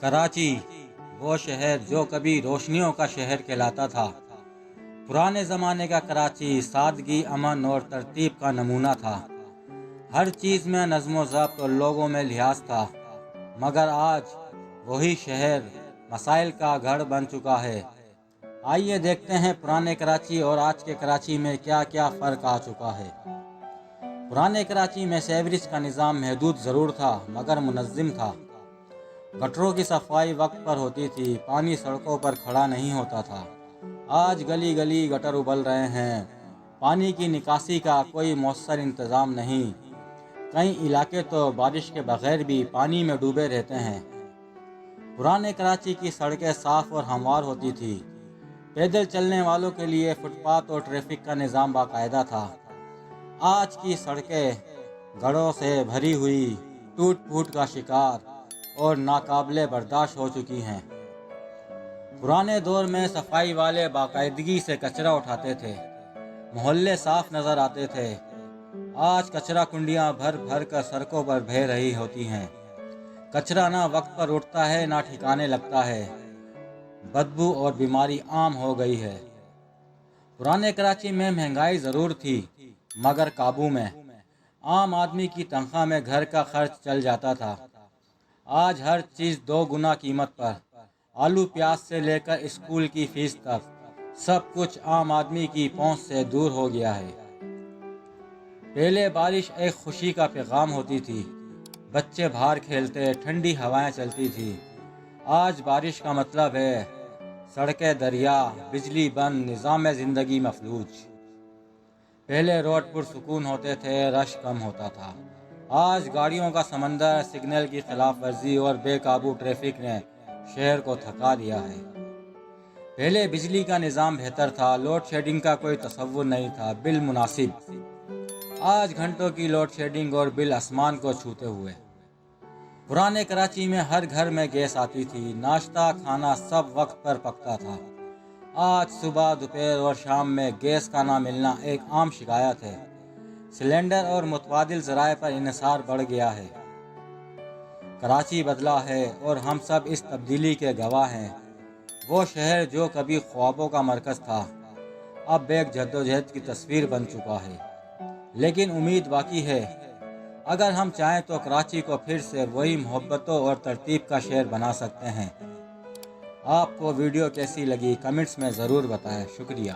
کراچی وہ شہر جو کبھی روشنیوں کا شہر کہلاتا تھا۔ پرانے زمانے کا کراچی سادگی، امن اور ترتیب کا نمونہ تھا۔ ہر چیز میں نظم و ضبط اور لوگوں میں لحاظ تھا، مگر آج وہی شہر مسائل کا گڑھ بن چکا ہے۔ آئیے دیکھتے ہیں پرانے کراچی اور آج کے کراچی میں کیا کیا فرق آ چکا ہے۔ پرانے کراچی میں سیوریج کا نظام محدود ضرور تھا مگر منظم تھا۔ گٹروں کی صفائی وقت پر ہوتی تھی، پانی سڑکوں پر کھڑا نہیں ہوتا تھا۔ آج گلی گلی گٹر ابل رہے ہیں، پانی کی نکاسی کا کوئی مؤثر انتظام نہیں۔ کئی علاقے تو بارش کے بغیر بھی پانی میں ڈوبے رہتے ہیں۔ پرانے کراچی کی سڑکیں صاف اور ہموار ہوتی تھی۔ پیدل چلنے والوں کے لیے فٹ پاتھ اور ٹریفک کا نظام باقاعدہ تھا۔ آج کی سڑکیں گڑھوں سے بھری ہوئی، ٹوٹ پھوٹ کا شکار اور ناقابل برداشت ہو چکی ہیں۔ پرانے دور میں صفائی والے باقاعدگی سے کچرا اٹھاتے تھے، محلے صاف نظر آتے تھے۔ آج کچرا کنڈیاں بھر بھر کر سڑکوں پر بہہ رہی ہوتی ہیں۔ کچرا نہ وقت پر اٹھتا ہے نہ ٹھکانے لگتا ہے، بدبو اور بیماری عام ہو گئی ہے۔ پرانے کراچی میں مہنگائی ضرور تھی مگر قابو میں۔ عام آدمی کی تنخواہ میں گھر کا خرچ چل جاتا تھا۔ آج ہر چیز 2 گنا قیمت پر، آلو پیاز سے لے کر اسکول کی فیس تک، سب کچھ عام آدمی کی پہنچ سے دور ہو گیا ہے۔ پہلے بارش ایک خوشی کا پیغام ہوتی تھی، بچے باہر کھیلتے، ٹھنڈی ہوائیں چلتی تھی۔ آج بارش کا مطلب ہے سڑکیں دریا، بجلی بند، نظام زندگی مفلوج۔ پہلے روڈ پرسکون ہوتے تھے، رش کم ہوتا تھا۔ آج گاڑیوں کا سمندر، سگنل کی خلاف ورزی اور بے قابو ٹریفک نے شہر کو تھکا دیا ہے۔ پہلے بجلی کا نظام بہتر تھا، لوڈ شیڈنگ کا کوئی تصور نہیں تھا، بل مناسب۔ آج گھنٹوں کی لوڈ شیڈنگ اور بل آسمان کو چھوتے ہوئے۔ پرانے کراچی میں ہر گھر میں گیس آتی تھی، ناشتہ کھانا سب وقت پر پکتا تھا۔ آج صبح، دوپہر اور شام میں گیس کا نہ ملنا ایک عام شکایت ہے۔ سلنڈر اور متبادل ذرائع پر انحصار بڑھ گیا ہے۔ کراچی بدلا ہے اور ہم سب اس تبدیلی کے گواہ ہیں۔ وہ شہر جو کبھی خوابوں کا مرکز تھا، اب ایک جدوجہد کی تصویر بن چکا ہے۔ لیکن امید باقی ہے۔ اگر ہم چاہیں تو کراچی کو پھر سے وہی محبتوں اور ترتیب کا شہر بنا سکتے ہیں۔ آپ کو ویڈیو کیسی لگی کمنٹس میں ضرور بتائیں۔ شکریہ۔